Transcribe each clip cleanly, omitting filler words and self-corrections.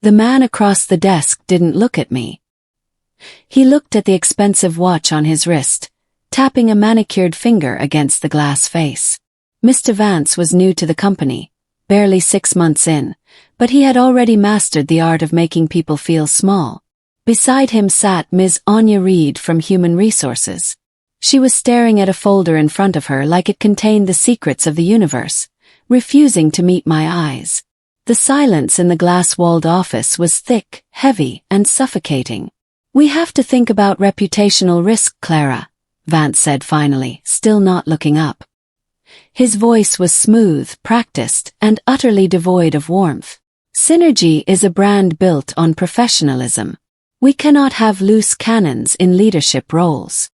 The man across the desk didn't look at me. He looked at the expensive watch on his wrist, tapping a manicured finger against the glass face. Mr. Vance was new to the company, barely 6 months in, but he had already mastered the art of making people feel small. Beside him sat Ms. Anya Reed from Human Resources. She was staring at a folder in front of her like it contained the secrets of the universe, refusing to meet my eyes. The silence in the glass-walled office was thick, heavy, and suffocating. "We have to think about reputational risk, Clara," Vance said finally, still not looking up. His voice was smooth, practiced, and utterly devoid of warmth. "Synergy is a brand built on professionalism. We cannot have loose cannons in leadership roles."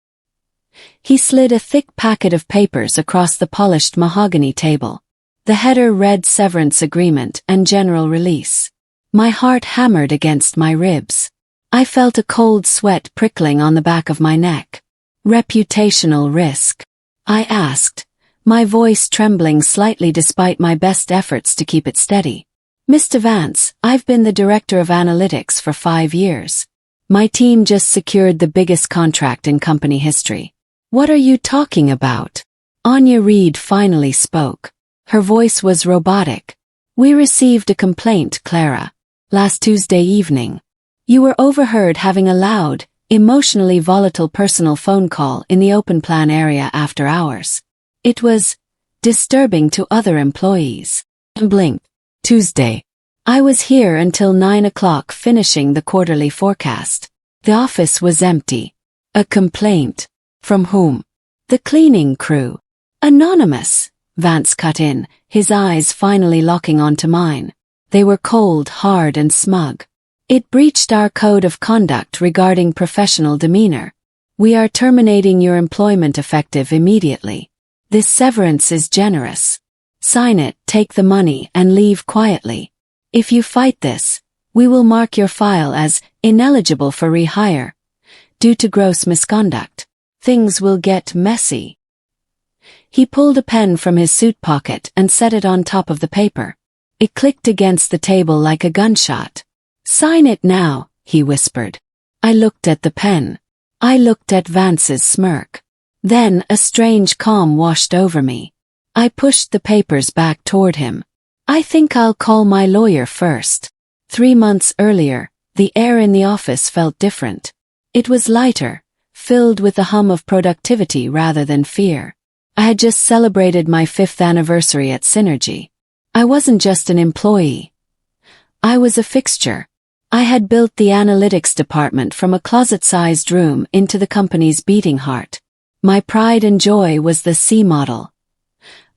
He slid a thick packet of papers across the polished mahogany table. The header read Severance Agreement and General Release. My heart hammered against my ribs. I felt a cold sweat prickling on the back of my neck. "Reputational risk?" I asked, my voice trembling slightly despite my best efforts to keep it steady. "Mr. Vance, I've been the director of analytics for 5 years. My team just secured the biggest contract in company history." "What are you talking about?" Anya Reed finally spoke. Her voice was robotic. "We received a complaint, Clara, last Tuesday evening. You were overheard having a loud, emotionally volatile personal phone call in the open plan area after hours. It was disturbing to other employees." And blinked. "Tuesday. I was here until 9 o'clock finishing the quarterly forecast. The office was empty." "A complaint? From whom?" "The cleaning crew." "Anonymous," Vance cut in, his eyes finally locking onto mine. They were cold, hard, and smug. "It breached our code of conduct regarding professional demeanor. We are terminating your employment effective immediately. This severance is generous. Sign it, take the money, and leave quietly. If you fight this, we will mark your file as ineligible for rehire due to gross misconduct. Things will get messy." He pulled a pen from his suit pocket and set it on top of the paper. It clicked against the table like a gunshot. "Sign it now," he whispered. I looked at the pen. I looked at Vance's smirk. Then a strange calm washed over me. I pushed the papers back toward him. "I think I'll call my lawyer first." 3 months earlier, the air in the office felt different. It was lighter, filled with the hum of productivity rather than fear. I had just celebrated my 5th anniversary at Synergy. I wasn't just an employee. I was a fixture. I had built the analytics department from a closet-sized room into the company's beating heart. My pride and joy was the C model,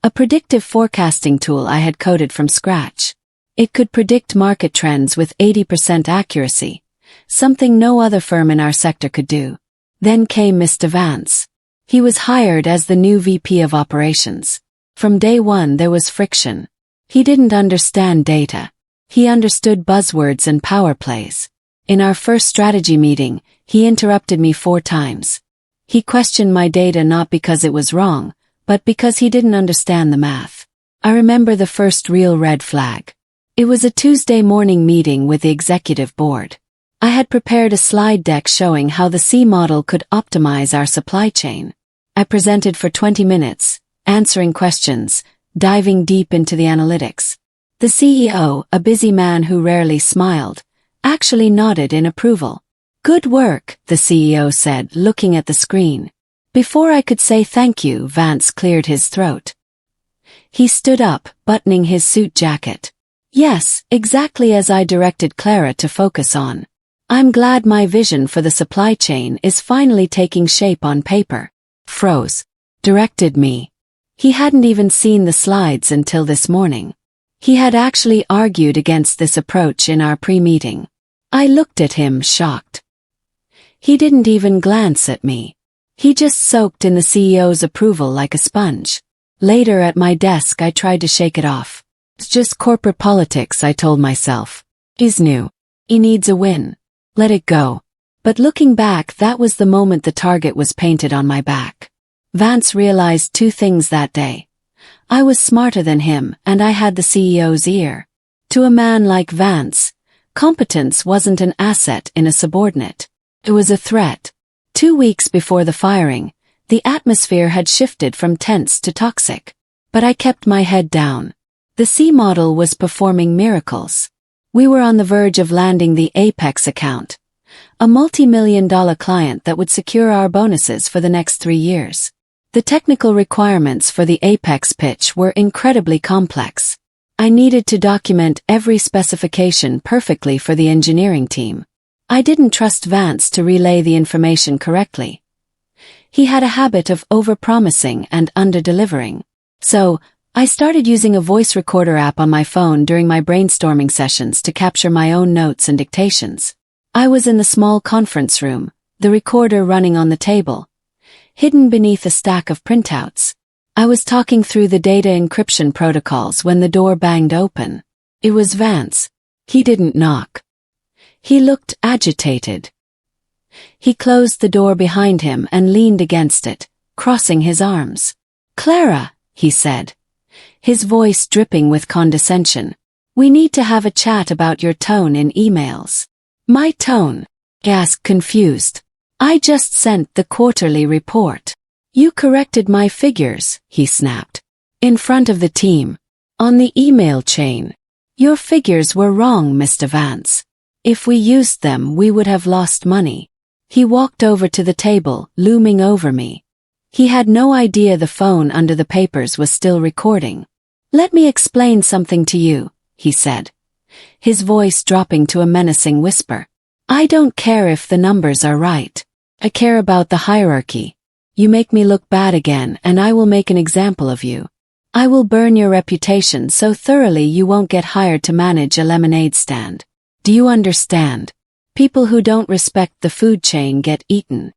a predictive forecasting tool I had coded from scratch. It could predict market trends with 80% accuracy, something no other firm in our sector could do. Then came Mr. Vance. He was hired as the new VP of Operations. From day one there was friction. He didn't understand data. He understood buzzwords and power plays. In our first strategy meeting, he interrupted me 4 times. He questioned my data not because it was wrong, but because he didn't understand the math. I remember the first real red flag. It was a Tuesday morning meeting with the executive board. I had prepared a slide deck showing how the C model could optimize our supply chain. I presented for 20 minutes, answering questions, diving deep into the analytics. The CEO, a busy man who rarely smiled, actually nodded in approval. "Good work," the CEO said, looking at the screen. Before I could say thank you, Vance cleared his throat. He stood up, buttoning his suit jacket. "Yes, exactly as I directed Clara to focus on. I'm glad my vision for the supply chain is finally taking shape on paper." Froze. Directed me. He hadn't even seen the slides until this morning. He had actually argued against this approach in our pre-meeting. I looked at him, shocked. He didn't even glance at me. He just soaked in the CEO's approval like a sponge. Later at my desk I tried to shake it off. "It's just corporate politics," I told myself. "He's new. He needs a win. Let it go." But looking back, that was the moment the target was painted on my back. Vance realized 2 things that day. I was smarter than him, and I had the CEO's ear. To a man like Vance, Competence wasn't an asset in a subordinate. It was a threat. 2 weeks before the firing, the atmosphere had shifted from tense to toxic. But I kept my head down. The C model was performing miracles. We were on the verge of landing the Apex account, a multi-million-dollar client that would secure our bonuses for the next 3 years. The technical requirements for the Apex pitch were incredibly complex. I needed to document every specification perfectly for the engineering team. I didn't trust Vance to relay the information correctly. He had a habit of over-promising and under-delivering. So, I started using a voice recorder app on my phone during my brainstorming sessions to capture my own notes and dictations. I was in the small conference room, the recorder running on the table, hidden beneath a stack of printouts. I was talking through the data encryption protocols when the door banged open. It was Vance. He didn't knock. He looked agitated. He closed the door behind him and leaned against it, crossing his arms. "Clara," he said, his voice dripping with condescension, "we need to have a chat about your tone in emails." "My tone?" I asked, confused. "I just sent the quarterly report." "You corrected my figures," he snapped. "In front of the team. On the email chain. Your figures were wrong, Mr. Vance. If we used them, we would have lost money." He walked over to the table, looming over me. He had no idea the phone under the papers was still recording. "Let me explain something to you," he said, his voice dropping to a menacing whisper. "I don't care if the numbers are right. I care about the hierarchy. You make me look bad again and I will make an example of you. I will burn your reputation so thoroughly you won't get hired to manage a lemonade stand. Do you understand? People who don't respect the food chain get eaten."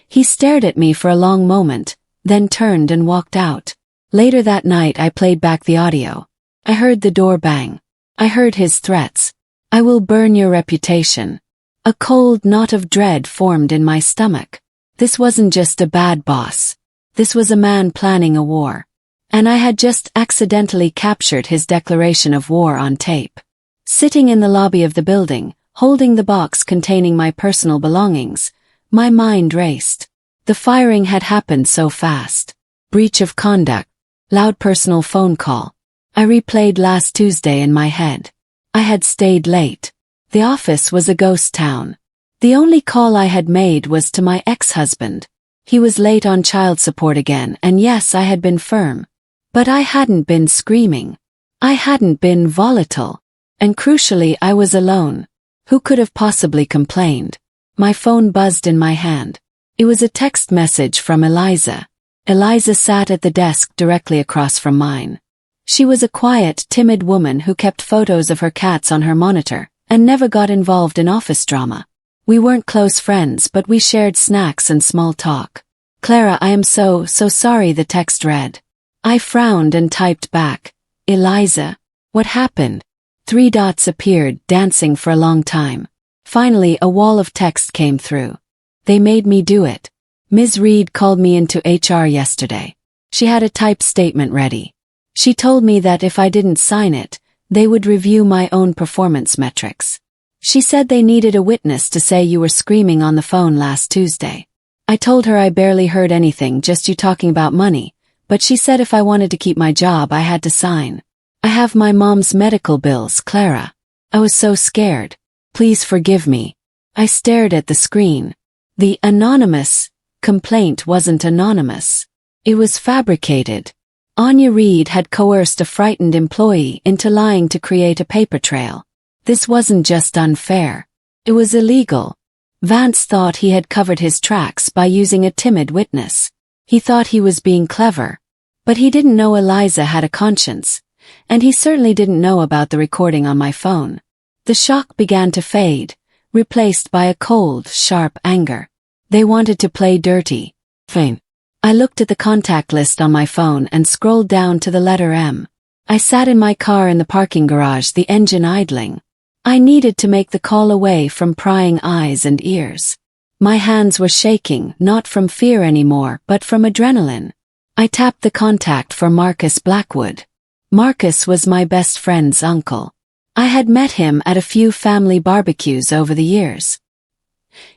He stared at me for a long moment, then turned and walked out. Later that night I played back the audio. I heard the door bang. I heard his threats. "I will burn your reputation." A cold knot of dread formed in my stomach. This wasn't just a bad boss. This was a man planning a war. And I had just accidentally captured his declaration of war on tape. Sitting in the lobby of the building, holding the box containing my personal belongings, my mind raced. The firing had happened so fast. Breach of conduct. Loud personal phone call. I replayed last Tuesday in my head. I had stayed late. The office was a ghost town. The only call I had made was to my ex-husband. He was late on child support again, and yes, I had been firm. But I hadn't been screaming. I hadn't been volatile. And crucially, I was alone. Who could have possibly complained? My phone buzzed in my hand. It was a text message from Eliza. Eliza sat at the desk directly across from mine. She was a quiet, timid woman who kept photos of her cats on her monitor and never got involved in office drama. We weren't close friends, but we shared snacks and small talk. "Clara, I am so sorry," the text read. I frowned and typed back, "Eliza, what happened?" 3 dots appeared, dancing for a long time. Finally, a wall of text came through. "They made me do it. Ms. Reed called me into HR yesterday. She had a typed statement ready. She told me that if I didn't sign it, they would review my own performance metrics. She said they needed a witness to say you were screaming on the phone last Tuesday. I told her I barely heard anything, just you talking about money, but she said if I wanted to keep my job I had to sign. I have my mom's medical bills, Clara. I was so scared. Please forgive me." I stared at the screen. The anonymous complaint wasn't anonymous. It was fabricated. Anya Reed had coerced a frightened employee into lying to create a paper trail. This wasn't just unfair. It was illegal. Vance thought he had covered his tracks by using a timid witness. He thought he was being clever. But he didn't know Eliza had a conscience. And he certainly didn't know about the recording on my phone. The shock began to fade, replaced by a cold, sharp anger. They wanted to play dirty. Fine. I looked at the contact list on my phone and scrolled down to the letter M. I sat in my car in the parking garage, the engine idling. I needed to make the call away from prying eyes and ears. My hands were shaking, not from fear anymore, but from adrenaline. I tapped the contact for Marcus Blackwood. Marcus was my best friend's uncle. I had met him at a few family barbecues over the years.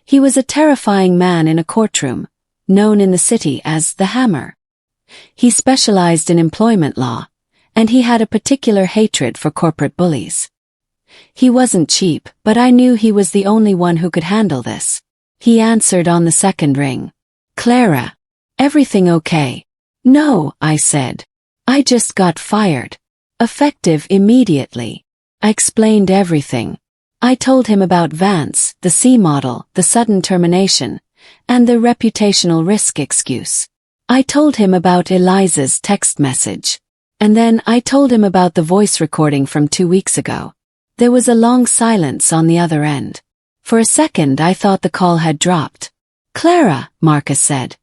He was a terrifying man in a courtroom, known in the city as the Hammer. He specialized in employment law, and he had a particular hatred for corporate bullies. He wasn't cheap, but I knew he was the only one who could handle this. He answered on the second ring. "Clara, everything okay?" "No," I said. "I just got fired. Effective immediately." I explained everything. I told him about Vance, the C model, the sudden termination, and the reputational risk excuse. I told him about Eliza's text message. And then I told him about the voice recording from 2 weeks ago. There was a long silence on the other end. For a second I thought the call had dropped. "Clara," Marcus said,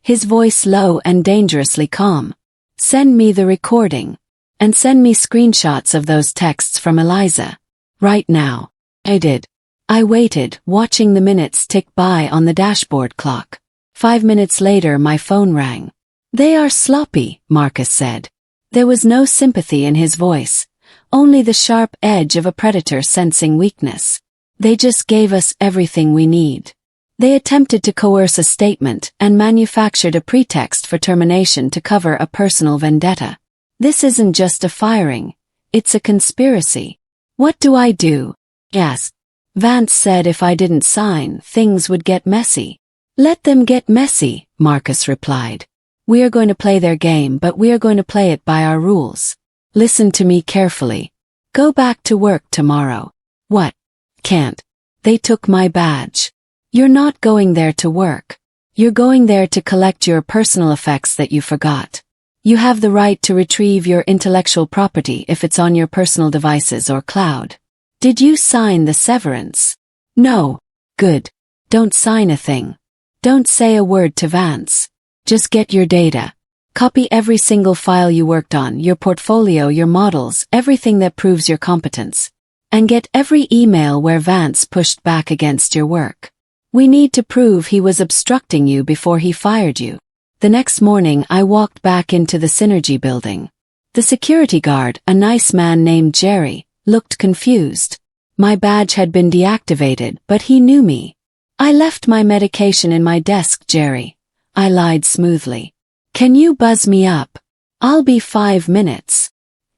his voice low and dangerously calm. "Send me the recording. And send me screenshots of those texts from Eliza. Right now." I did. I waited, watching the minutes tick by on the dashboard clock. 5 minutes later my phone rang. "They are sloppy," Marcus said. There was no sympathy in his voice, only the sharp edge of a predator sensing weakness. "They just gave us everything we need. They attempted to coerce a statement and manufactured a pretext for termination to cover a personal vendetta. This isn't just a firing, it's a conspiracy." "What do I do?" I asked. Vance said if I didn't sign, things would get messy. "Let them get messy," Marcus replied. "We are going to play their game, but we are going to play it by our rules. Listen to me carefully. Go back to work tomorrow." "What?" "Can't. They took my badge." "You're not going there to work. You're going there to collect your personal effects that you forgot. You have the right to retrieve your intellectual property if it's on your personal devices or cloud. Did you sign the severance?" "No." "Good. Don't sign a thing. Don't say a word to Vance. Just get your data. Copy every single file you worked on, your portfolio, your models, everything that proves your competence. And get every email where Vance pushed back against your work. We need to prove he was obstructing you before he fired you." The next morning I walked back into the Synergy building. The security guard, a nice man named Jerry, looked confused. My badge had been deactivated, but he knew me. "I left my medication in my desk, Jerry," I lied smoothly. "Can you buzz me up? I'll be 5 minutes."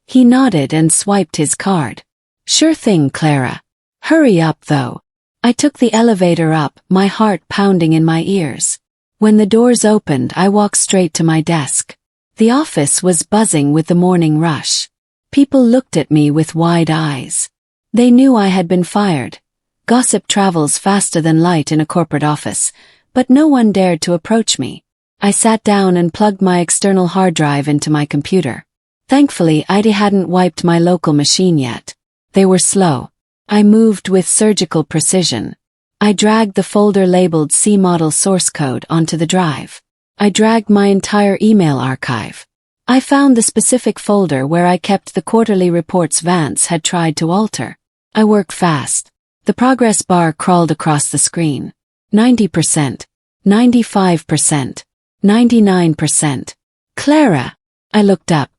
He nodded and swiped his card. "Sure thing, Clara. Hurry up though." I took the elevator up, my heart pounding in my ears. When the doors opened, I walked straight to my desk. The office was buzzing with the morning rush. People looked at me with wide eyes. They knew I had been fired. Gossip travels faster than light in a corporate office, but no one dared to approach me. I sat down and plugged my external hard drive into my computer. Thankfully, I hadn't wiped my local machine yet. They were slow. I moved with surgical precision. I dragged the folder labeled C model source code onto the drive. I dragged my entire email archive. I found the specific folder where I kept the quarterly reports Vance had tried to alter. I worked fast. The progress bar crawled across the screen. 90%, 95%, 99%. "Clara." I looked up.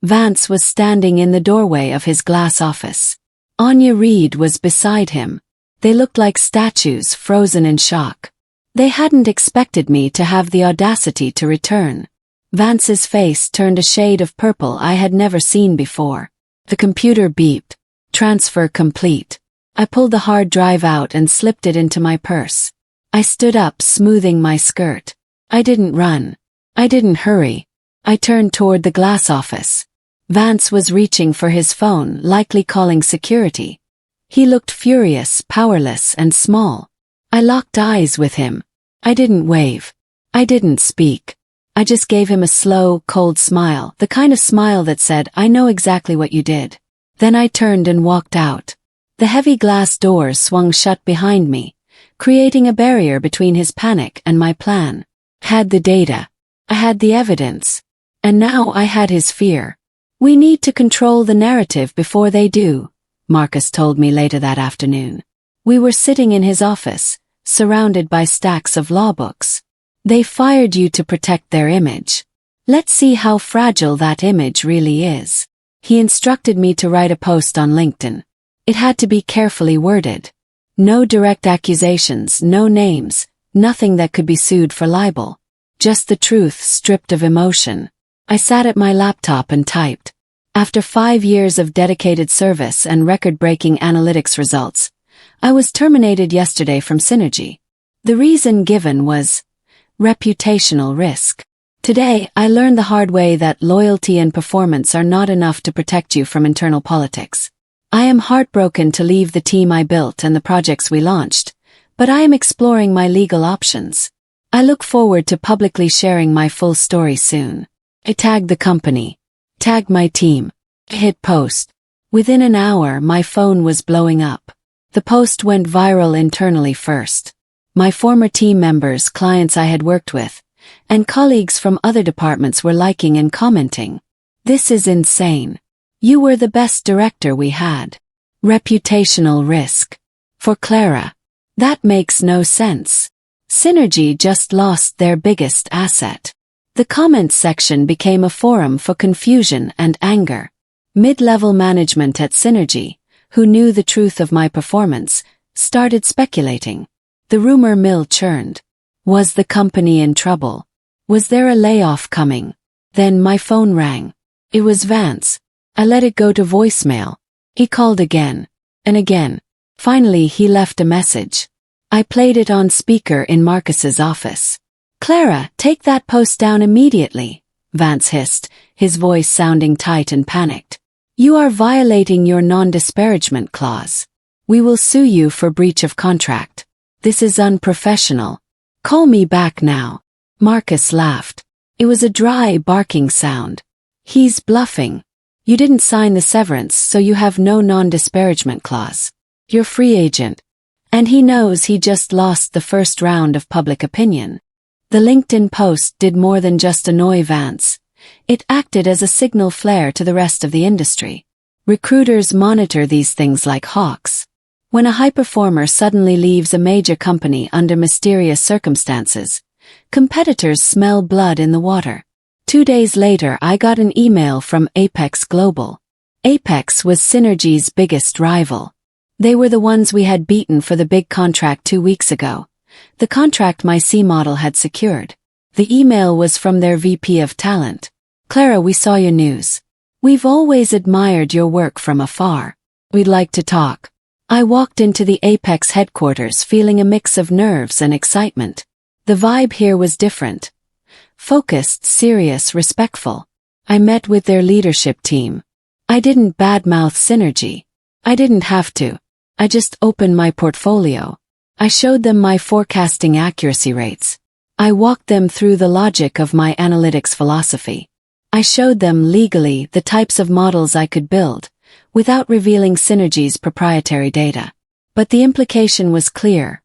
Vance was standing in the doorway of his glass office. Anya Reed was beside him. They looked like statues, frozen in shock. They hadn't expected me to have the audacity to return. Vance's face turned a shade of purple I had never seen before. The computer beeped. Transfer complete. I pulled the hard drive out and slipped it into my purse. I stood up, smoothing my skirt. I didn't run. I didn't hurry. I turned toward the glass office. Vance was reaching for his phone, likely calling security. He looked furious, powerless, and small. I locked eyes with him. I didn't wave. I didn't speak. I just gave him a slow, cold smile, the kind of smile that said, "I know exactly what you did." Then I turned and walked out. The heavy glass doors swung shut behind me, creating a barrier between his panic and my plan. I had the data. I had the evidence. And now I had his fear. "We need to control the narrative before they do," Marcus told me later that afternoon. We were sitting in his office, surrounded by stacks of law books. "They fired you to protect their image. Let's see how fragile that image really is." He instructed me to write a post on LinkedIn. It had to be carefully worded. No direct accusations, no names, nothing that could be sued for libel. Just the truth stripped of emotion. I sat at my laptop and typed. After 5 years of dedicated service and record-breaking analytics results, I was terminated yesterday from Synergy. The reason given was reputational risk. Today, I learned the hard way that loyalty and performance are not enough to protect you from internal politics. I am heartbroken to leave the team I built and the projects we launched, but I am exploring my legal options. I look forward to publicly sharing my full story soon. I tagged the company. Tagged my team. Hit post. Within an hour, my phone was blowing up. The post went viral internally first. My former team members, clients I had worked with, and colleagues from other departments were liking and commenting. This is insane. You were the best director we had. Reputational risk. For Clara. That makes no sense. Synergy just lost their biggest asset. The comments section became a forum for confusion and anger. Mid-level management at Synergy, who knew the truth of my performance, started speculating. The rumor mill churned. Was the company in trouble? Was there a layoff coming? Then my phone rang. It was Vance. I let it go to voicemail. He called again. And again. Finally he left a message. I played it on speaker in Marcus's office. Clara, take that post down immediately, Vance hissed, his voice sounding tight and panicked. You are violating your non-disparagement clause. We will sue you for breach of contract. This is unprofessional. Call me back now. Marcus laughed. It was a dry, barking sound. He's bluffing. You didn't sign the severance, so you have no non-disparagement clause. You're free agent. And he knows he just lost the first round of public opinion. The LinkedIn post did more than just annoy Vance. It acted as a signal flare to the rest of the industry. Recruiters monitor these things like hawks. When a high performer suddenly leaves a major company under mysterious circumstances, competitors smell blood in the water. 2 days later I got an email from Apex Global. Apex was Synergy's biggest rival. They were the ones we had beaten for the big contract 2 weeks ago. The contract my C model had secured. The email was from their VP of Talent. Clara, we saw your news. We've always admired your work from afar. We'd like to talk. I walked into the Apex headquarters feeling a mix of nerves and excitement. The vibe here was different. Focused, serious, respectful. I met with their leadership team. I didn't badmouth Synergy. I didn't have to. I just opened my portfolio. I showed them my forecasting accuracy rates. I walked them through the logic of my analytics philosophy. I showed them legally the types of models I could build, without revealing Synergy's proprietary data. But the implication was clear.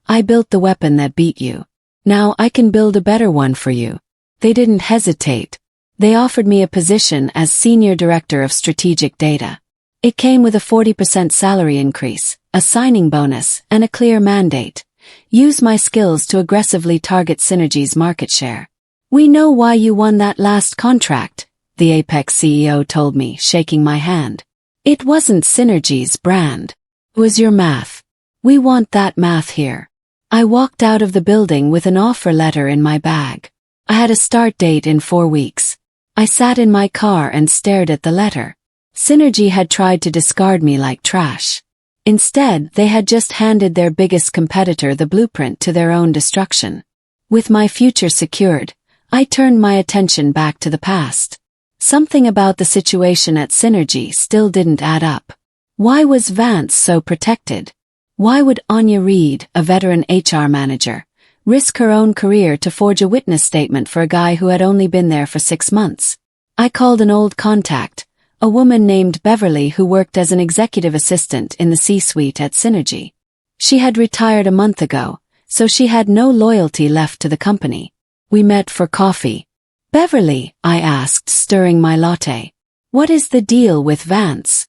I built the weapon that beat you. Now I can build a better one for you. They didn't hesitate. They offered me a position as Senior Director of Strategic Data. It came with a 40% salary increase, a signing bonus, and a clear mandate. Use my skills to aggressively target Synergy's market share. We know why you won that last contract, the Apex CEO told me, shaking my hand. It wasn't Synergy's brand. It was your math. We want that math here. I walked out of the building with an offer letter in my bag. I had a start date in 4 weeks. I sat in my car and stared at the letter. Synergy had tried to discard me like trash. Instead, they had just handed their biggest competitor the blueprint to their own destruction. With my future secured, I turned my attention back to the past. Something about the situation at Synergy still didn't add up. Why was Vance so protected? Why would Anya Reed, a veteran HR manager, risk her own career to forge a witness statement for a guy who had only been there for 6 months? I called an old contact, a woman named Beverly who worked as an executive assistant in the C-suite at Synergy. She had retired a month ago, so she had no loyalty left to the company. We met for coffee. Beverly, I asked, stirring my latte. What is the deal with Vance?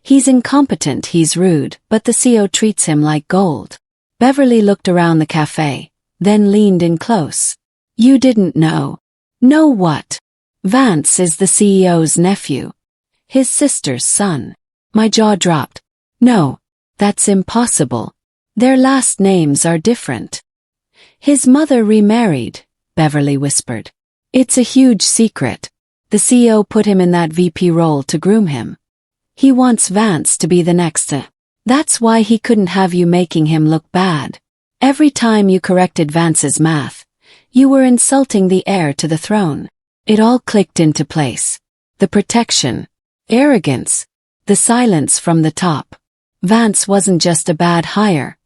He's incompetent, he's rude, but the CEO treats him like gold. Beverly looked around the cafe, then leaned in close. You didn't know. Know what? Vance is the CEO's nephew. His sister's son. My jaw dropped. No, that's impossible. Their last names are different. His mother remarried, Beverly whispered. It's a huge secret. The CEO put him in that VP role to groom him. He wants Vance to be the next. That's why he couldn't have you making him look bad. Every time you corrected Vance's math, you were insulting the heir to the throne. It all clicked into place. The protection, arrogance, the silence from the top. Vance wasn't just a bad hire.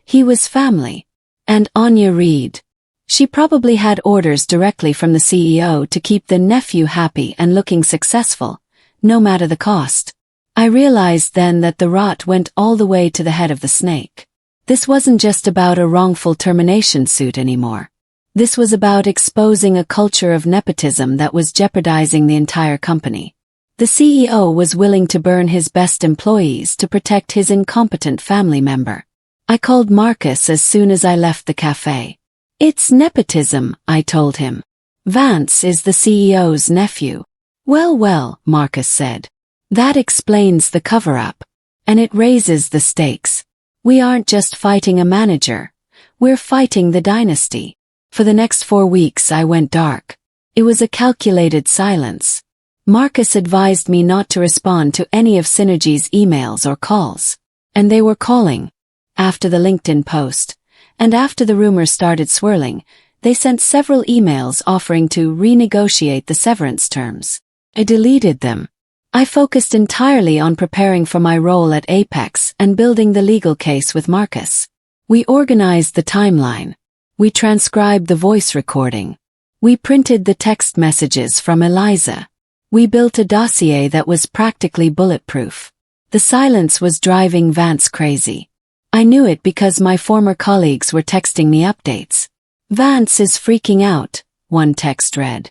He was family. And Anya Reed. She probably had orders directly from the CEO to keep the nephew happy and looking successful, no matter the cost. I realized then that the rot went all the way to the head of the snake. This wasn't just about a wrongful termination suit anymore. This was about exposing a culture of nepotism that was jeopardizing the entire company. The CEO was willing to burn his best employees to protect his incompetent family member. I called Marcus as soon as I left the cafe. It's nepotism, I told him. Vance is the CEO's nephew. Well, Marcus said. That explains the cover-up. And it raises the stakes. We aren't just fighting a manager. We're fighting the dynasty. For the next 4 weeks I went dark. It was a calculated silence. Marcus advised me not to respond to any of Synergy's emails or calls. And they were calling. After the LinkedIn post, and after the rumors started swirling, they sent several emails offering to renegotiate the severance terms. I deleted them. I focused entirely on preparing for my role at Apex and building the legal case with Marcus. We organized the timeline. We transcribed the voice recording. We printed the text messages from Eliza. We built a dossier that was practically bulletproof. The silence was driving Vance crazy. I knew it because my former colleagues were texting me updates. Vance is freaking out, one text read.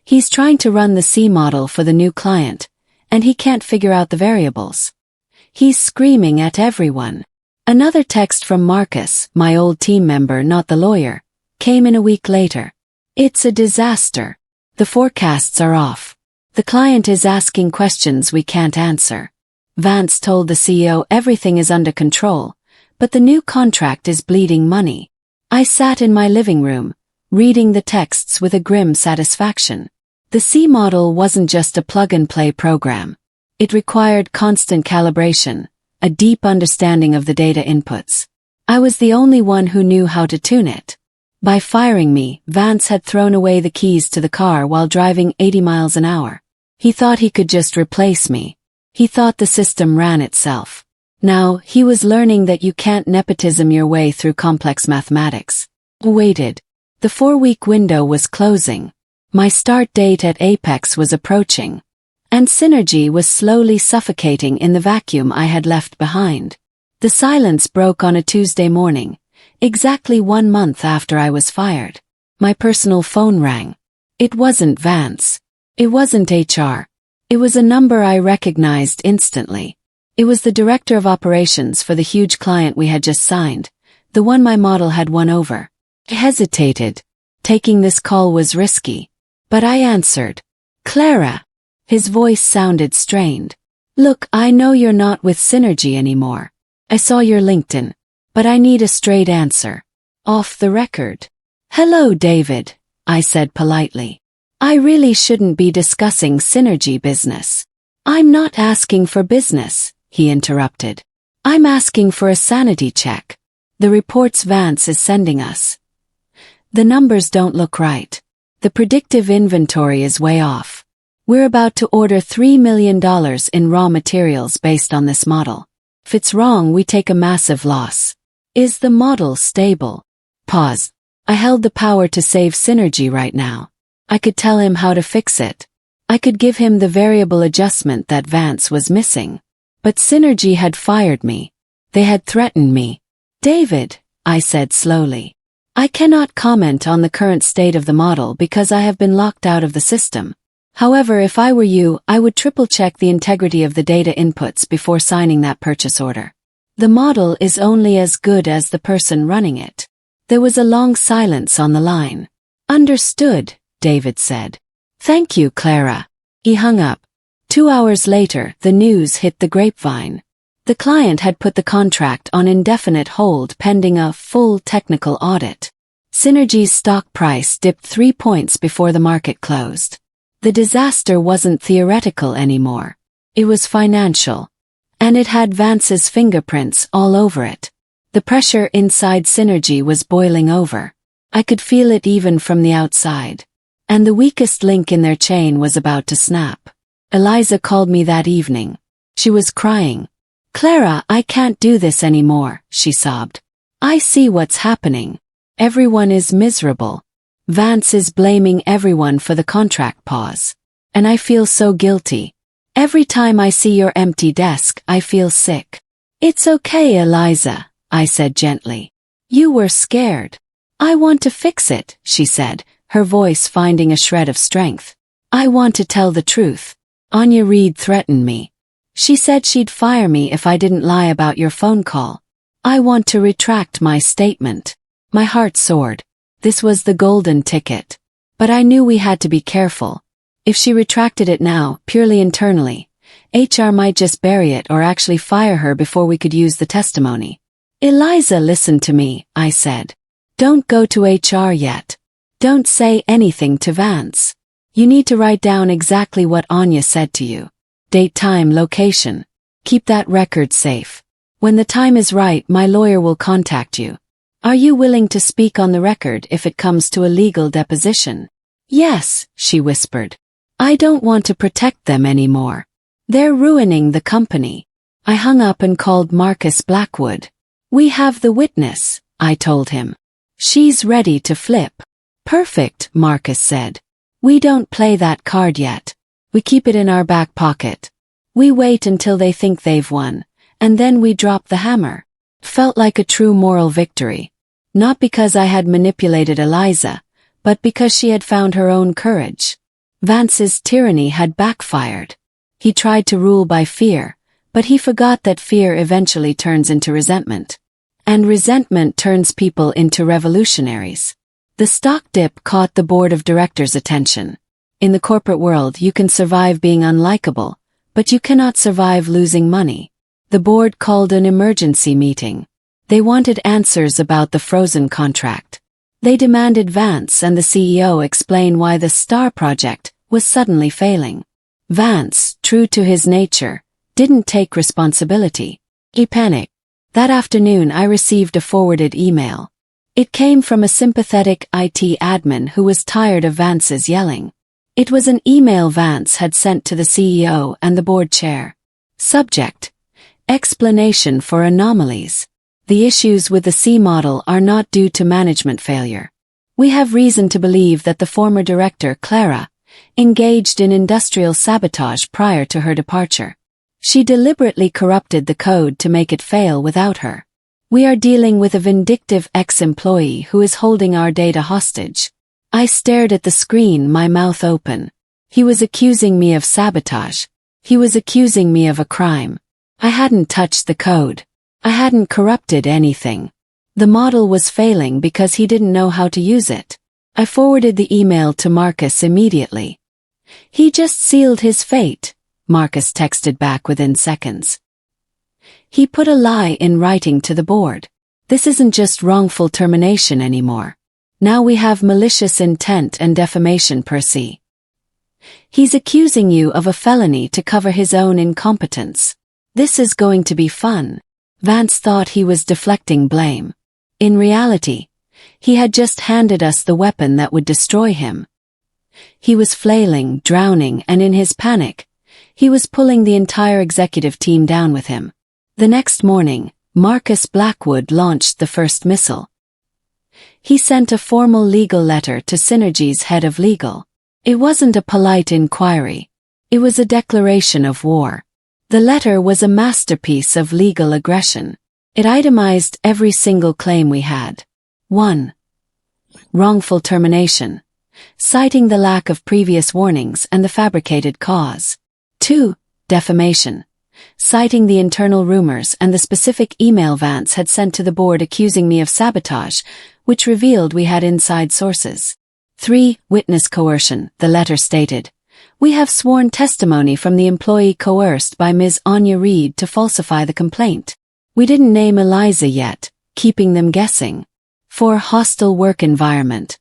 He's trying to run the C model for the new client, and he can't figure out the variables. He's screaming at everyone. Another text from Marcus, my old team member, not the lawyer, came in a week later. It's a disaster. The forecasts are off. The client is asking questions we can't answer. Vance told the CEO everything is under control, but the new contract is bleeding money. I sat in my living room, reading the texts with a grim satisfaction. The C model wasn't just a plug-and-play program. It required constant calibration, a deep understanding of the data inputs. I was the only one who knew how to tune it. By firing me, Vance had thrown away the keys to the car while driving 80 miles an hour. He thought he could just replace me. He thought the system ran itself. Now, he was learning that you can't nepotism your way through complex mathematics. Waited. The 4-week window was closing. My start date at Apex was approaching. And Synergy was slowly suffocating in the vacuum I had left behind. The silence broke on a Tuesday morning, exactly 1 month after I was fired. My personal phone rang. It wasn't Vance. It wasn't HR. It was a number I recognized instantly. It was the director of operations for the huge client we had just signed, the one my model had won over. I hesitated. Taking this call was risky. But I answered. Clara. His voice sounded strained. Look, I know you're not with Synergy anymore. I saw your LinkedIn. But I need a straight answer. Off the record. Hello, David, I said politely. I really shouldn't be discussing Synergy business. I'm not asking for business, he interrupted. I'm asking for a sanity check. The reports Vance is sending us. The numbers don't look right. The predictive inventory is way off. We're about to order $3 million in raw materials based on this model. If it's wrong, we take a massive loss. Is the model stable? Pause. I held the power to save Synergy right now. I could tell him how to fix it. I could give him the variable adjustment that Vance was missing. But Synergy had fired me. They had threatened me. David, I said slowly. I cannot comment on the current state of the model because I have been locked out of the system. However, if I were you, I would triple-check the integrity of the data inputs before signing that purchase order. The model is only as good as the person running it. There was a long silence on the line. Understood, David said. Thank you, Clara. He hung up. 2 hours later, the news hit the grapevine. The client had put the contract on indefinite hold pending a full technical audit. Synergy's stock price dipped 3 points before the market closed. The disaster wasn't theoretical anymore. It was financial. And it had Vance's fingerprints all over it. The pressure inside Synergy was boiling over. I could feel it even from the outside. And the weakest link in their chain was about to snap. Eliza called me that evening. She was crying. "Clara, I can't do this anymore," she sobbed. "I see what's happening. Everyone is miserable. Vance is blaming everyone for the contract pause. And I feel so guilty. Every time I see your empty desk, I feel sick." "It's okay, Eliza," I said gently. "You were scared." "I want to fix it," she said, her voice finding a shred of strength. "I want to tell the truth. Anya Reed threatened me. She said she'd fire me if I didn't lie about your phone call. I want to retract my statement." My heart soared. This was the golden ticket. But I knew we had to be careful. If she retracted it now, purely internally, HR might just bury it or actually fire her before we could use the testimony. "Eliza, listen to me," I said. "Don't go to HR yet. Don't say anything to Vance. You need to write down exactly what Anya said to you. Date, time, location. Keep that record safe. When the time is right, my lawyer will contact you. Are you willing to speak on the record if it comes to a legal deposition?" "Yes," she whispered. "I don't want to protect them anymore. They're ruining the company." I hung up and called Marcus Blackwood. "We have the witness," I told him. "She's ready to flip." "Perfect," Marcus said. "We don't play that card yet. We keep it in our back pocket. We wait until they think they've won, and then we drop the hammer." Felt like a true moral victory. Not because I had manipulated Eliza, but because she had found her own courage. Vance's tyranny had backfired. He tried to rule by fear, but he forgot that fear eventually turns into resentment. And resentment turns people into revolutionaries. The stock dip caught the board of directors' attention. In the corporate world, you can survive being unlikable, but you cannot survive losing money. The board called an emergency meeting. They wanted answers about the frozen contract. They demanded Vance and the CEO explain why the Star Project was suddenly failing. Vance, true to his nature, didn't take responsibility. He panicked. That afternoon I received a forwarded email. It came from a sympathetic IT admin who was tired of Vance's yelling. It was an email Vance had sent to the CEO and the board chair. Subject: explanation for anomalies. The issues with the C model are not due to management failure. We have reason to believe that the former director, Clara, engaged in industrial sabotage prior to her departure. She deliberately corrupted the code to make it fail without her. We are dealing with a vindictive ex-employee who is holding our data hostage. I stared at the screen, my mouth open. He was accusing me of sabotage. He was accusing me of a crime. I hadn't touched the code. I hadn't corrupted anything. The model was failing because he didn't know how to use it. I forwarded the email to Marcus immediately. "He just sealed his fate," Marcus texted back within seconds. He put a lie in writing to the board. This isn't just wrongful termination anymore. Now we have malicious intent and defamation per se. He's accusing you of a felony to cover his own incompetence. This is going to be fun. Vance thought he was deflecting blame. In reality, he had just handed us the weapon that would destroy him. He was flailing, drowning, and in his panic, he was pulling the entire executive team down with him. The next morning, Marcus Blackwood launched the first missile. He sent a formal legal letter to Synergy's head of legal. It wasn't a polite inquiry. It was a declaration of war. The letter was a masterpiece of legal aggression. It itemized every single claim we had. 1. Wrongful termination, citing the lack of previous warnings and the fabricated cause. 2. Defamation, citing the internal rumors and the specific email Vance had sent to the board accusing me of sabotage, which revealed we had inside sources. 3. Witness coercion, the letter stated. We have sworn testimony from the employee coerced by Ms. Anya Reed to falsify the complaint. We didn't name Eliza yet, keeping them guessing. For hostile work environment.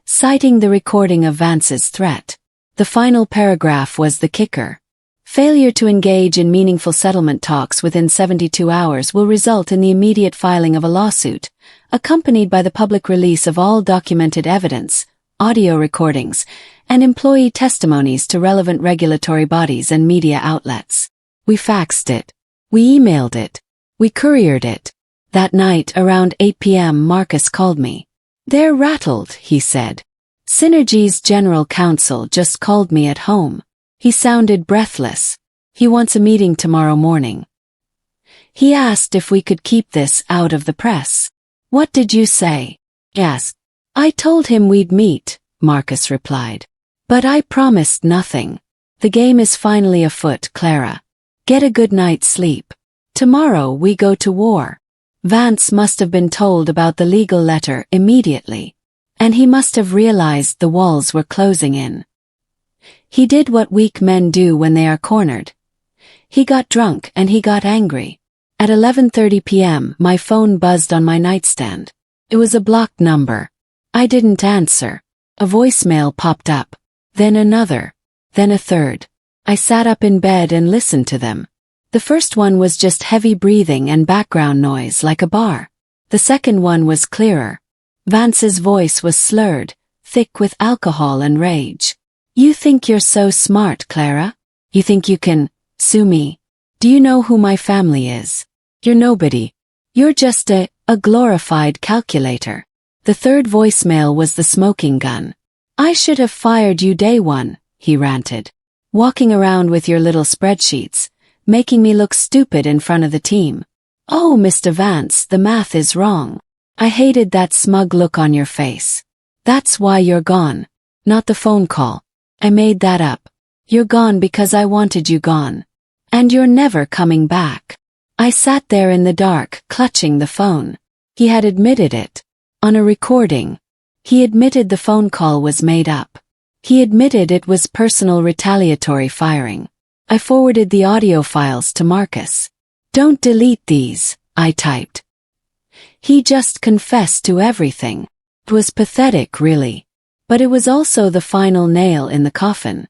Citing the recording of Vance's threat. The final paragraph was the kicker. Failure to engage in meaningful settlement talks within 72 hours will result in the immediate filing of a lawsuit, accompanied by the public release of all documented evidence, audio recordings, and employee testimonies to relevant regulatory bodies and media outlets. We faxed it. We emailed it. We couriered it. That night around 8 p.m. Marcus called me. "They're rattled," he said. "Synergy's general counsel just called me at home. He sounded breathless. He wants a meeting tomorrow morning. He asked if we could keep this out of the press." "What did you say?" "Yes. I told him we'd meet," Marcus replied. "But I promised nothing. The game is finally afoot, Clara. Get a good night's sleep. Tomorrow we go to war." Vance must have been told about the legal letter immediately. And he must have realized the walls were closing in. He did what weak men do when they are cornered. He got drunk and he got angry. At 11:30 p.m. my phone buzzed on my nightstand. It was a blocked number. I didn't answer. A voicemail popped up. Then another. Then a third. I sat up in bed and listened to them. The first one was just heavy breathing and background noise like a bar. The second one was clearer. Vance's voice was slurred, thick with alcohol and rage. "You think you're so smart, Clara? You think you can sue me? Do you know who my family is? You're nobody. You're just a glorified calculator." The third voicemail was the smoking gun. "I should have fired you day one," he ranted. "Walking around with your little spreadsheets, making me look stupid in front of the team. Oh, Mr. Vance, the math is wrong. I hated that smug look on your face. That's why you're gone. Not the phone call. I made that up. You're gone because I wanted you gone. And you're never coming back." I sat there in the dark, clutching the phone. He had admitted it. On a recording. He admitted the phone call was made up. He admitted it was personal retaliatory firing. I forwarded the audio files to Marcus. "Don't delete these," I typed. He just confessed to everything. It was pathetic, really. But it was also the final nail in the coffin.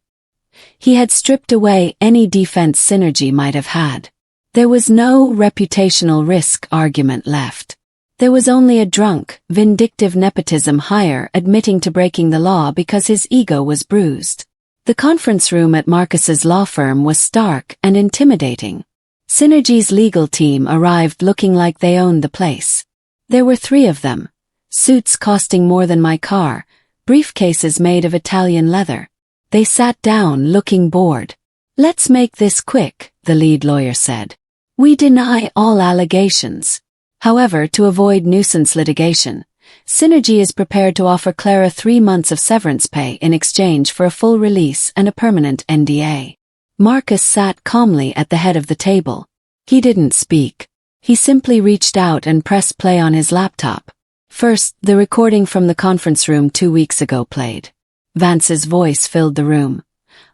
He had stripped away any defense Synergy might have had. There was no reputational risk argument left. There was only a drunk, vindictive nepotism hire admitting to breaking the law because his ego was bruised. The conference room at Marcus's law firm was stark and intimidating. Synergy's legal team arrived looking like they owned the place. There were 3 of them. Suits costing more than my car, briefcases made of Italian leather. They sat down looking bored. "Let's make this quick," the lead lawyer said. "We deny all allegations. However, to avoid nuisance litigation, Synergy is prepared to offer Clara 3 months of severance pay in exchange for a full release and a permanent NDA. Marcus sat calmly at the head of the table. He didn't speak. He simply reached out and pressed play on his laptop. First, the recording from the conference room 2 weeks ago played. Vance's voice filled the room.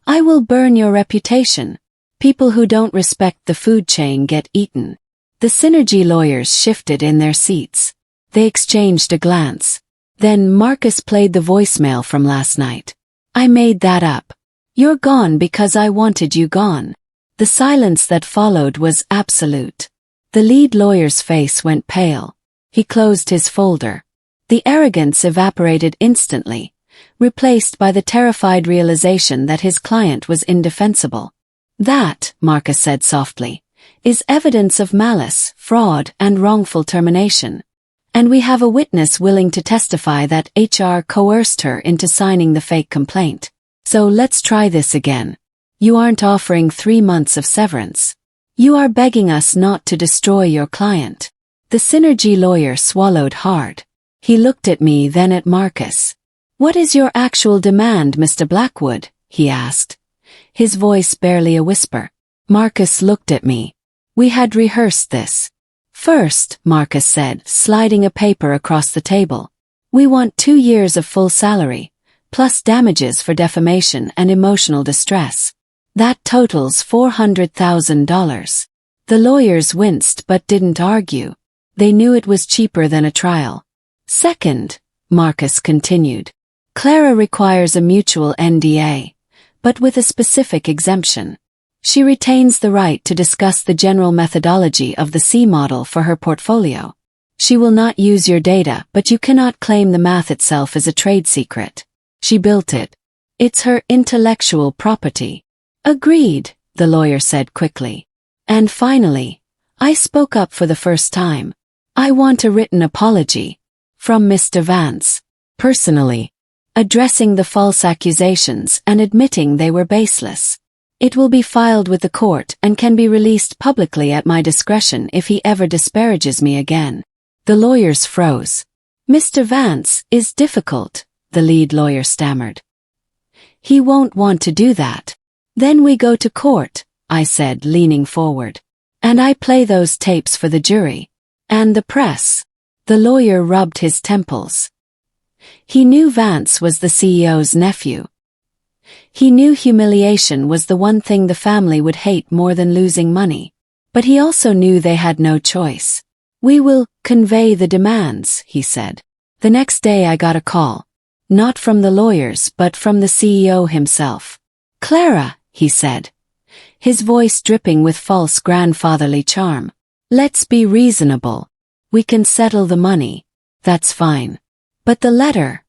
"I will burn your reputation. People who don't respect the food chain get eaten." The Synergy lawyers shifted in their seats. They exchanged a glance. Then Marcus played the voicemail from last night. "I made that up. You're gone because I wanted you gone." The silence that followed was absolute. The lead lawyer's face went pale. He closed his folder. The arrogance evaporated instantly, replaced by the terrified realization that his client was indefensible. "That," Marcus said softly, "is evidence of malice, fraud, and wrongful termination. And we have a witness willing to testify that HR coerced her into signing the fake complaint. So let's try this again. You aren't offering 3 months of severance. You are begging us not to destroy your client." The Synergy lawyer swallowed hard. He looked at me, then at Marcus. "What is your actual demand, Mr. Blackwood?" he asked. His voice barely a whisper. Marcus looked at me. We had rehearsed this. "First," Marcus said, sliding a paper across the table, "we want 2 years of full salary, plus damages for defamation and emotional distress. That totals $400,000. The lawyers winced but didn't argue. They knew it was cheaper than a trial. Second, Marcus continued, Clara requires a mutual NDA, but with a specific exemption. She retains the right to discuss the general methodology of the C model for her portfolio. She will not use your data, but you cannot claim the math itself as a trade secret. She built it. It's her intellectual property. Agreed, the lawyer said quickly. And finally, I spoke up for the first time. I want a written apology. From Mr. Vance. Personally. Addressing the false accusations and admitting they were baseless. It will be filed with the court and can be released publicly at my discretion if he ever disparages me again. The lawyers froze. Mr. Vance is difficult, the lead lawyer stammered. He won't want to do that. Then we go to court, I said, leaning forward. And I play those tapes for the jury. And the press. The lawyer rubbed his temples. He knew Vance was the CEO's nephew. He knew humiliation was the one thing the family would hate more than losing money. But he also knew they had no choice. We will convey the demands, he said. The next day I got a call. Not from the lawyers but from the CEO himself. Clara, he said. His voice dripping with false grandfatherly charm. Let's be reasonable. We can settle the money. That's fine. But the letter.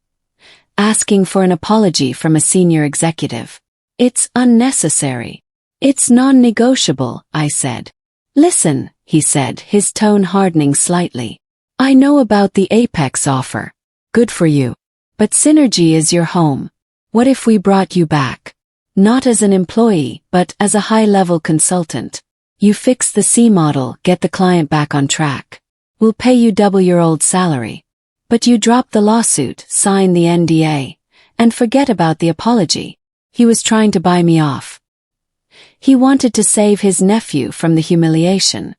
Asking for an apology from a senior executive. It's unnecessary. It's non-negotiable, I said. Listen, he said, his tone hardening slightly. I know about the Apex offer. Good for you. But Synergy is your home. What if we brought you back? Not as an employee, but as a high-level consultant. You fix the C model, get the client back on track. We'll pay you double your old salary. But you drop the lawsuit, sign the NDA, and forget about the apology. He was trying to buy me off. He wanted to save his nephew from the humiliation.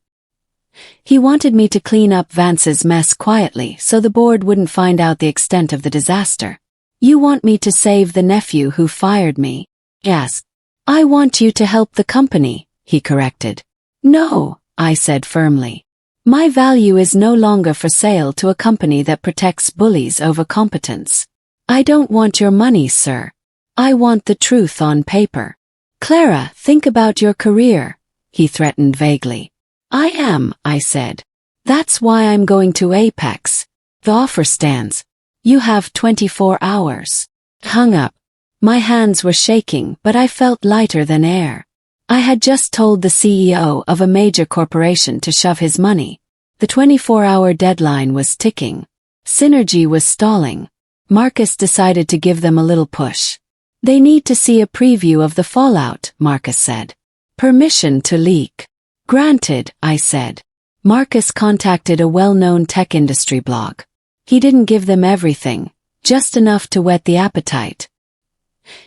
He wanted me to clean up Vance's mess quietly so the board wouldn't find out the extent of the disaster. You want me to save the nephew who fired me? Yes. I want you to help the company, he corrected. No, I said firmly. My value is no longer for sale to a company that protects bullies over competence. I don't want your money, sir. I want the truth on paper. Clara, think about your career, he threatened vaguely. I am, I said. That's why I'm going to Apex. The offer stands. You have 24 hours. Hung up. My hands were shaking, but I felt lighter than air. I had just told the CEO of a major corporation to shove his money. The 24-hour deadline was ticking. Synergy was stalling. Marcus decided to give them a little push. They need to see a preview of the fallout, Marcus said. Permission to leak. Granted, I said. Marcus contacted a well-known tech industry blog. He didn't give them everything, just enough to whet the appetite.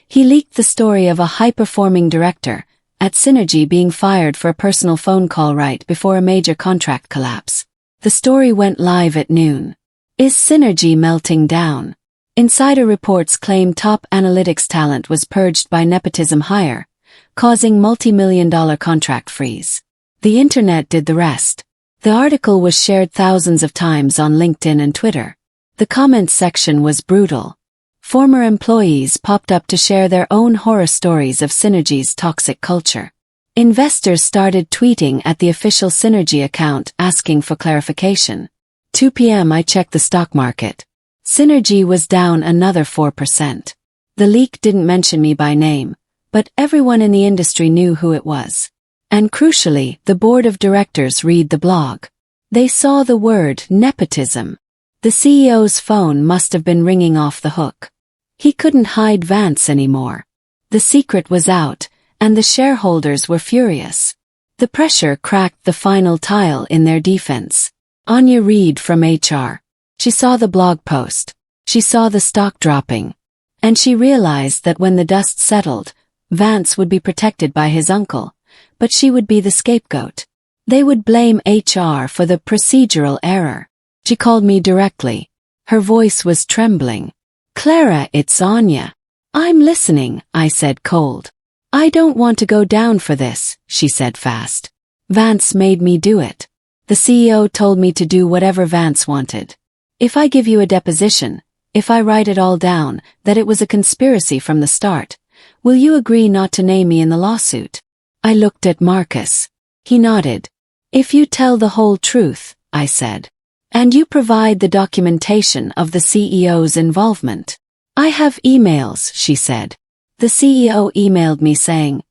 He leaked the story of a high-performing director at Synergy being fired for a personal phone call right before a major contract collapse. The story went live at noon. Is Synergy melting down? Insider reports claim top analytics talent was purged by nepotism hire, causing multi-million-dollar contract freeze. The internet did the rest. The article was shared thousands of times on LinkedIn and Twitter. The comments section was brutal. Former employees popped up to share their own horror stories of Synergy's toxic culture. Investors started tweeting at the official Synergy account asking for clarification. 2 p.m. I checked the stock market. Synergy was down another 4%. The leak didn't mention me by name, but everyone in the industry knew who it was. And crucially, the board of directors read the blog. They saw the word nepotism. The CEO's phone must have been ringing off the hook. He couldn't hide Vance anymore. The secret was out, and the shareholders were furious. The pressure cracked the final tile in their defense. Anya Reed from HR. She saw the blog post. She saw the stock dropping. And she realized that when the dust settled, Vance would be protected by his uncle, but she would be the scapegoat. They would blame HR for the procedural error. She called me directly. Her voice was trembling. Clara, it's Anya. I'm listening, I said cold. I don't want to go down for this, she said fast. Vance made me do it. The CEO told me to do whatever Vance wanted. If I give you a deposition, if I write it all down, that it was a conspiracy from the start, will you agree not to name me in the lawsuit? I looked at Marcus. He nodded. If you tell the whole truth, I said. And you provide the documentation of the CEO's involvement. I have emails, she said. The CEO emailed me saying,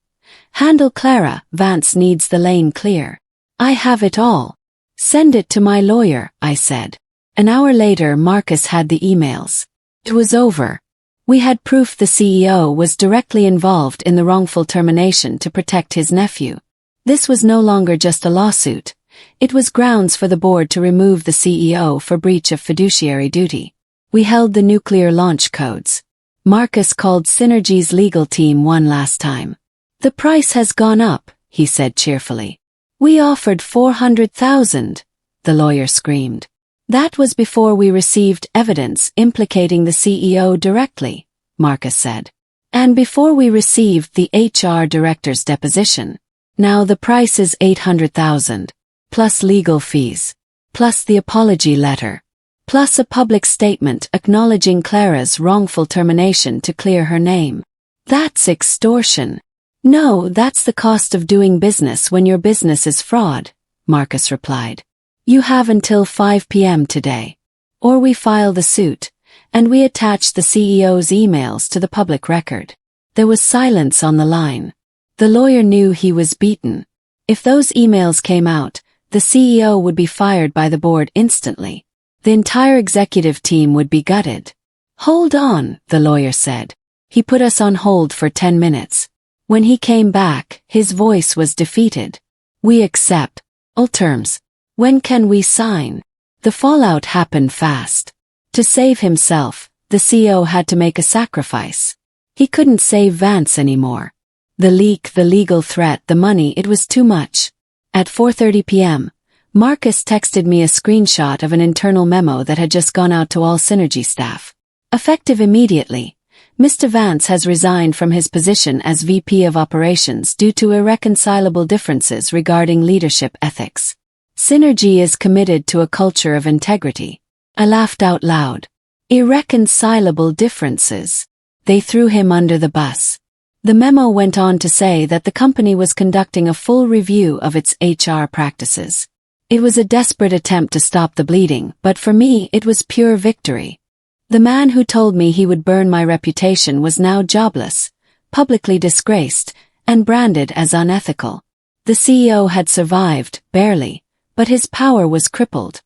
handle Clara, Vance needs the lane clear. I have it all. Send it to my lawyer, I said. An hour later Marcus had the emails. It was over. We had proof the CEO was directly involved in the wrongful termination to protect his nephew. This was no longer just a lawsuit. It was grounds for the board to remove the CEO for breach of fiduciary duty. We held the nuclear launch codes. Marcus called Synergy's legal team one last time. The price has gone up, he said cheerfully. We offered $400,000, the lawyer screamed. That was before we received evidence implicating the CEO directly, Marcus said. And before we received the HR director's deposition. Now the price is $800,000, plus legal fees, plus the apology letter, plus a public statement acknowledging Clara's wrongful termination to clear her name. That's extortion. No, that's the cost of doing business when your business is fraud, Marcus replied. You have until 5 p.m. today. Or we file the suit, and we attach the CEO's emails to the public record. There was silence on the line. The lawyer knew he was beaten. If those emails came out, the CEO would be fired by the board instantly. The entire executive team would be gutted. Hold on, the lawyer said. He put us on hold for 10 minutes. When he came back, his voice was defeated. We accept all terms. When can we sign? The fallout happened fast. To save himself, the CEO had to make a sacrifice. He couldn't save Vance anymore. The leak, the legal threat, the money, it was too much. At 4:30 p.m., Marcus texted me a screenshot of an internal memo that had just gone out to all Synergy staff. Effective immediately, Mr. Vance has resigned from his position as VP of Operations due to irreconcilable differences regarding leadership ethics. Synergy is committed to a culture of integrity. I laughed out loud. Irreconcilable differences. They threw him under the bus. The memo went on to say that the company was conducting a full review of its HR practices. It was a desperate attempt to stop the bleeding, but for me it was pure victory. The man who told me he would burn my reputation was now jobless, publicly disgraced, and branded as unethical. The CEO had survived, barely, but his power was crippled.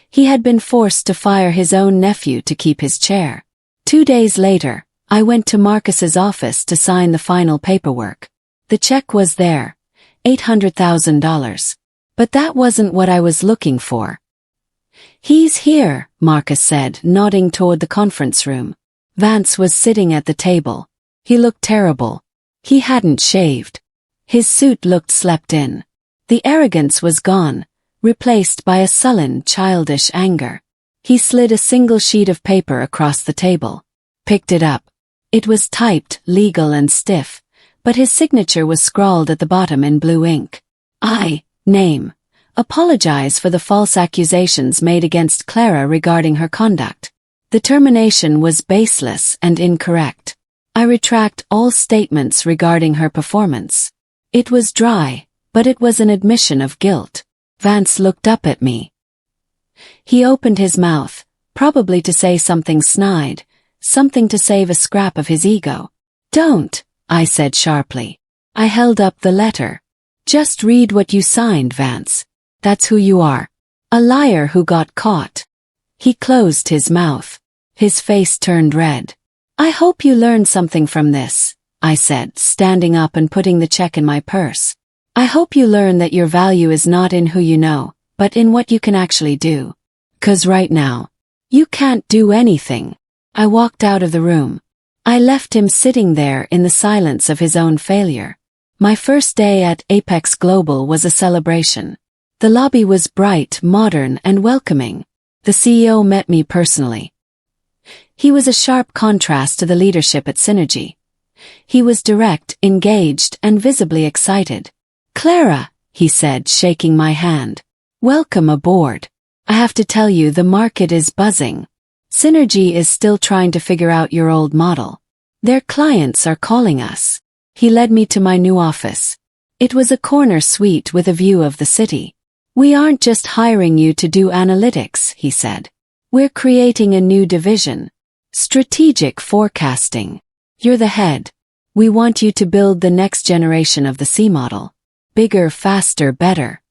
He had been forced to fire his own nephew to keep his chair. 2 days later, I went to Marcus's office to sign the final paperwork. The check was there, $800,000. But that wasn't what I was looking for. He's here, Marcus said, nodding toward the conference room. Vance was sitting at the table. He looked terrible. He hadn't shaved. His suit looked slept in. The arrogance was gone, replaced by a sullen, childish anger. He slid a single sheet of paper across the table. Picked it up. It was typed, legal and stiff, but his signature was scrawled at the bottom in blue ink. Name. Apologize for the false accusations made against Clara regarding her conduct. The termination was baseless and incorrect. I retract all statements regarding her performance. It was dry, but it was an admission of guilt. Vance looked up at me. He opened his mouth, probably to say something snide, something to save a scrap of his ego. Don't, I said sharply. I held up the letter. Just read what you signed, Vance. That's who you are. A liar who got caught. He closed his mouth. His face turned red. I hope you learned something from this, I said, standing up and putting the check in my purse. I hope you learn that your value is not in who you know, but in what you can actually do. 'Cause right now, you can't do anything. I walked out of the room. I left him sitting there in the silence of his own failure. My first day at Apex Global was a celebration. The lobby was bright, modern, and welcoming. The CEO met me personally. He was a sharp contrast to the leadership at Synergy. He was direct, engaged, and visibly excited. "Clara," he said, shaking my hand. "Welcome aboard. I have to tell you, the market is buzzing. Synergy is still trying to figure out your old model. Their clients are calling us." He led me to my new office. It was a corner suite with a view of the city. "We aren't just hiring you to do analytics," he said. "We're creating a new division. Strategic forecasting. You're the head. We want you to build the next generation of the C model. Bigger, faster, better.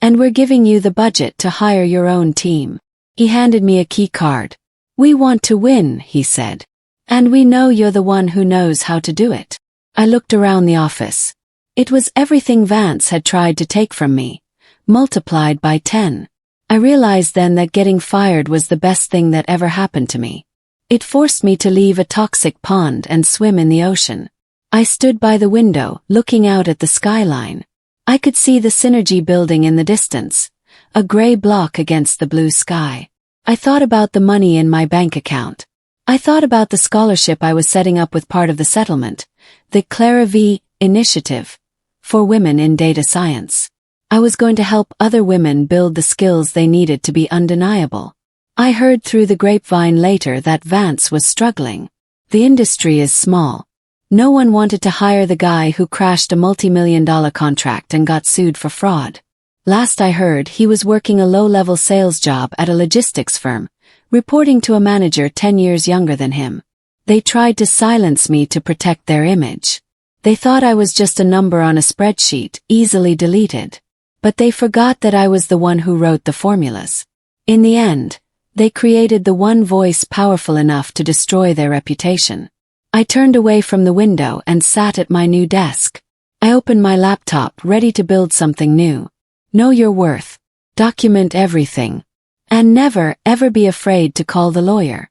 And we're giving you the budget to hire your own team." He handed me a key card. "We want to win," he said. "And we know you're the one who knows how to do it." I looked around the office. It was everything Vance had tried to take from me, multiplied by 10. I realized then that getting fired was the best thing that ever happened to me. It forced me to leave a toxic pond and swim in the ocean. I stood by the window, looking out at the skyline. I could see the Synergy building in the distance, a gray block against the blue sky. I thought about the money in my bank account. I thought about the scholarship I was setting up with part of the settlement, the Clara V. Initiative, for women in data science. I was going to help other women build the skills they needed to be undeniable. I heard through the grapevine later that Vance was struggling. The industry is small. No one wanted to hire the guy who crashed a multi-million-dollar contract and got sued for fraud. Last I heard, he was working a low-level sales job at a logistics firm, reporting to a manager 10 years younger than him. They tried to silence me to protect their image. They thought I was just a number on a spreadsheet, easily deleted. But they forgot that I was the one who wrote the formulas. In the end, they created the one voice powerful enough to destroy their reputation. I turned away from the window and sat at my new desk. I opened my laptop, ready to build something new. Know your worth. Document everything. And never, ever be afraid to call the lawyer.